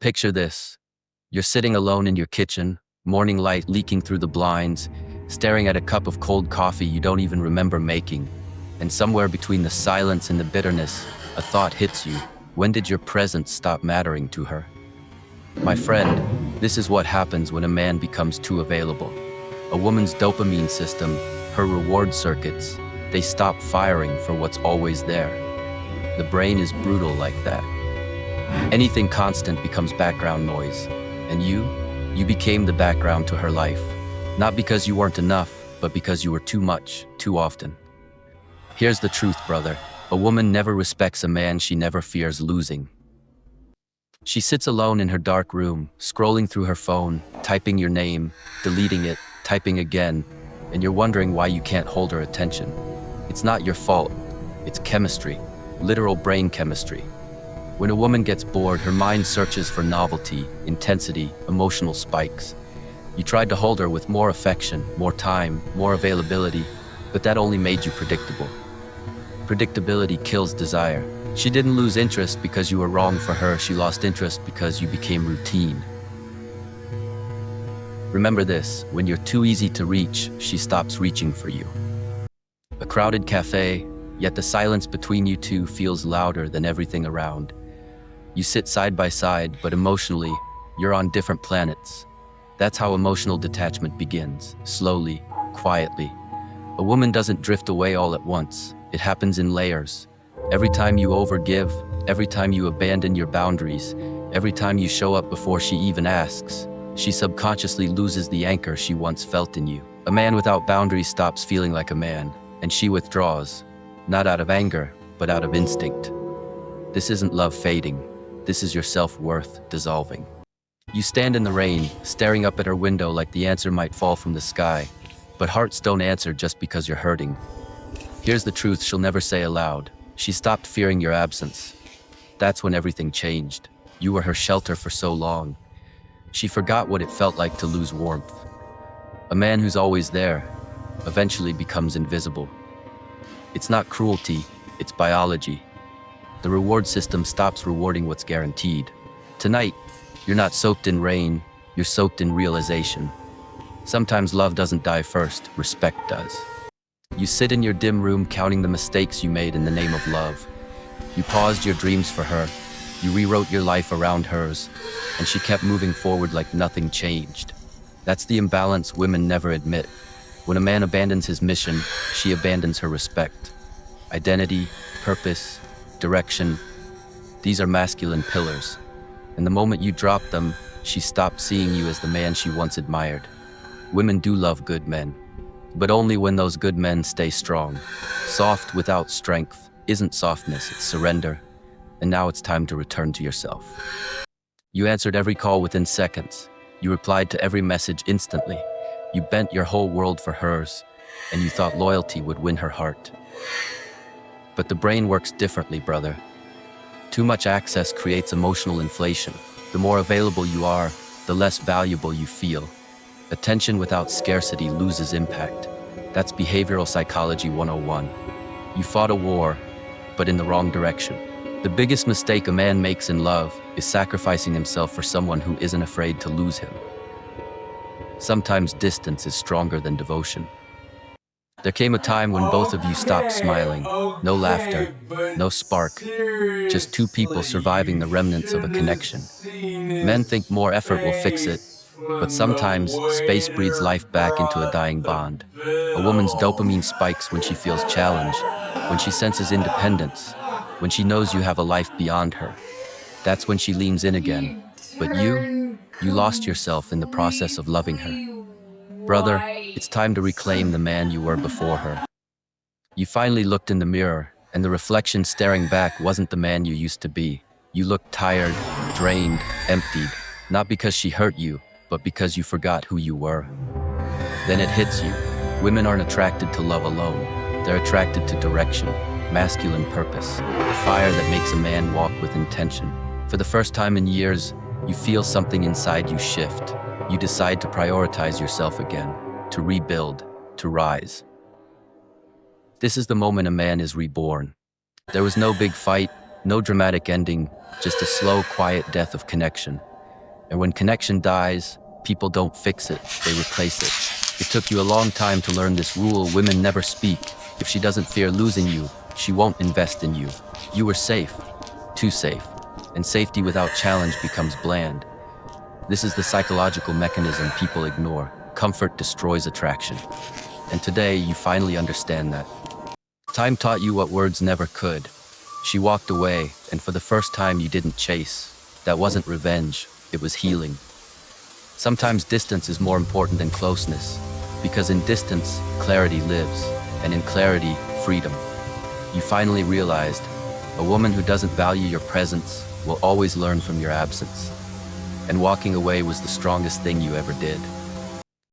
Picture this. You're sitting alone in your kitchen, morning light leaking through the blinds, staring at a cup of cold coffee you don't even remember making. And somewhere between the silence and the bitterness, a thought hits you. When did your presence stop mattering to her? My friend, this is what happens when a man becomes too available. A woman's dopamine system, her reward circuits, they stop firing for what's always there. The brain is brutal like that. Anything constant becomes background noise. And you became the background to her life. Not because you weren't enough, but because you were too much, too often. Here's the truth, brother. A woman never respects a man she never fears losing. She sits alone in her dark room, scrolling through her phone, typing your name, deleting it, typing again, and you're wondering why you can't hold her attention. It's not your fault. It's chemistry, literal brain chemistry. When a woman gets bored, her mind searches for novelty, intensity, emotional spikes. You tried to hold her with more affection, more time, more availability, but that only made you predictable. Predictability kills desire. She didn't lose interest because you were wrong for her. She lost interest because you became routine. Remember this, when you're too easy to reach, she stops reaching for you. A crowded cafe, yet the silence between you two feels louder than everything around. You sit side by side, but emotionally, you're on different planets. That's how emotional detachment begins, slowly, quietly. A woman doesn't drift away all at once. It happens in layers. Every time you overgive, every time you abandon your boundaries, every time you show up before she even asks, she subconsciously loses the anchor she once felt in you. A man without boundaries stops feeling like a man, and she withdraws, not out of anger, but out of instinct. This isn't love fading. This is your self-worth dissolving. You stand in the rain, staring up at her window like the answer might fall from the sky. But hearts don't answer just because you're hurting. Here's the truth she'll never say aloud. She stopped fearing your absence. That's when everything changed. You were her shelter for so long. She forgot what it felt like to lose warmth. A man who's always there eventually becomes invisible. It's not cruelty, it's biology. The reward system stops rewarding what's guaranteed. Tonight, you're not soaked in rain, you're soaked in realization. Sometimes love doesn't die first, respect does. You sit in your dim room counting the mistakes you made in the name of love. You paused your dreams for her, you rewrote your life around hers, and she kept moving forward like nothing changed. That's the imbalance women never admit. When a man abandons his mission, she abandons her respect. Identity, purpose, direction, these are masculine pillars. And the moment you drop them, she stopped seeing you as the man she once admired. Women do love good men, but only when those good men stay strong. Soft without strength isn't softness, it's surrender. And now it's time to return to yourself. You answered every call within seconds. You replied to every message instantly. You bent your whole world for hers, and you thought loyalty would win her heart. But the brain works differently, brother. Too much access creates emotional inflation. The more available you are, the less valuable you feel. Attention without scarcity loses impact. That's behavioral psychology 101. You fought a war, but in the wrong direction. The biggest mistake a man makes in love is sacrificing himself for someone who isn't afraid to lose him. Sometimes distance is stronger than devotion. There came a time when both of you stopped smiling. No laughter, no spark. Just two people surviving the remnants of a connection. Men think more effort will fix it, but sometimes space breathes life back into a dying bond. A woman's dopamine spikes when she feels challenged, when she senses independence, when she knows you have a life beyond her. That's when she leans in again. But you lost yourself in the process of loving her. Brother, it's time to reclaim the man you were before her. You finally looked in the mirror, and the reflection staring back wasn't the man you used to be. You looked tired, drained, emptied, not because she hurt you, but because you forgot who you were. Then it hits you. Women aren't attracted to love alone. They're attracted to direction, masculine purpose, the fire that makes a man walk with intention. For the first time in years, you feel something inside you shift. You decide to prioritize yourself again, to rebuild, to rise. This is the moment a man is reborn. There was no big fight, no dramatic ending, just a slow, quiet death of connection. And when connection dies, people don't fix it, they replace it. It took you a long time to learn this rule: women never speak. If she doesn't fear losing you, she won't invest in you. You were safe, too safe. And safety without challenge becomes bland. This is the psychological mechanism people ignore. Comfort destroys attraction. And today, you finally understand that. Time taught you what words never could. She walked away, and for the first time you didn't chase. That wasn't revenge, it was healing. Sometimes distance is more important than closeness, because in distance, clarity lives, and in clarity, freedom. You finally realized, a woman who doesn't value your presence will always learn from your absence. And walking away was the strongest thing you ever did.